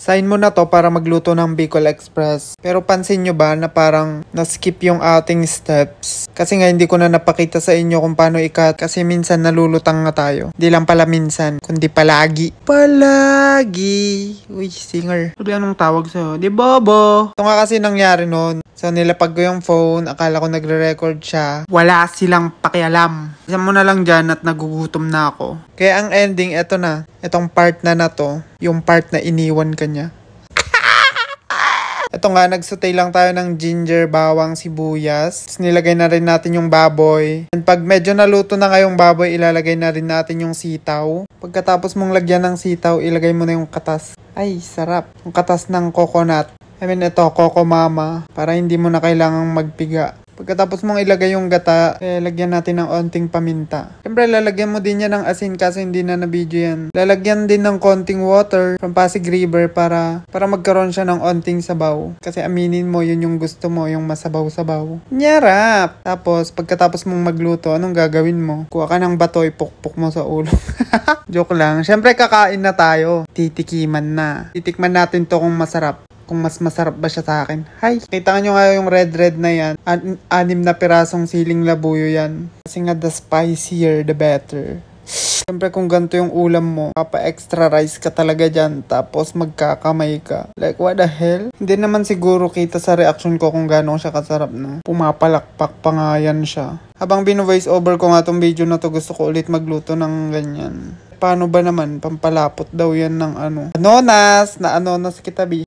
Sign mo na to para magluto ng Bicol Express. Pero pansin nyo ba na parang na-skip yung ating steps? Kasi nga hindi ko na napakita sa inyo kung paano i-cut. Kasi minsan nalulutang nga tayo. Di lang pala minsan, kundi palagi. Palagi! Uy, singer. Sabi anong tawag sa'yo? Di Bobo! Ito nga kasi nangyari noon. So nilapag ko yung phone, akala ko nagre-record siya. Wala silang pakialam. Isa mo na lang dyan at nagugutom na ako. Kaya ang ending, eto na. Etong part na to, yung part na iniwan ka niya. Ito nga, nagsutay lang tayo ng ginger, bawang, sibuyas. Tapos nilagay na rin natin yung baboy. And pag medyo naluto na ngayong baboy, ilalagay na rin natin yung sitaw. Pagkatapos mong lagyan ng sitaw, ilagay mo na yung katas. Ay, sarap. Yung katas ng coconut. I mean, ito, Coco Mama. Para hindi mo na kailangang magpiga. Pagkatapos mong ilagay yung gata, lagyan natin ng onting paminta. Siyempre, lalagyan mo din yan ng asin kasi hindi na na-video yan. Lalagyan din ng konting water from Pasig River para magkaroon siya ng onting sabaw. Kasi aminin mo, yun yung gusto mo, yung masabaw-sabaw. Nyarap! Tapos, pagkatapos mong magluto, anong gagawin mo? Kuha ka ng bato, ipukpuk mo sa ulo. Joke lang. Siyempre, kakain na tayo. Titikiman na. Titikman natin to kung masarap. Kung mas masarap ba siya sa akin. Hi! Kita nyo nga yung red na yan. 6 na pirasong siling labuyo yan. Kasi nga the spicier, the better. Siyempre kung ganito yung ulam mo, papa-extra rice ka talaga dyan. Tapos magkakamay ka. Like what the hell? Hindi naman siguro kita sa reaction ko kung gano'n siya kasarap na. Pumapalakpak pa nga yan siya. Habang bino-voice over ko nga tong video na to, gusto ko ulit magluto ng ganyan. Paano ba naman? Pampalapot daw yan ng ano. Anonas! Na anonas kita, bi.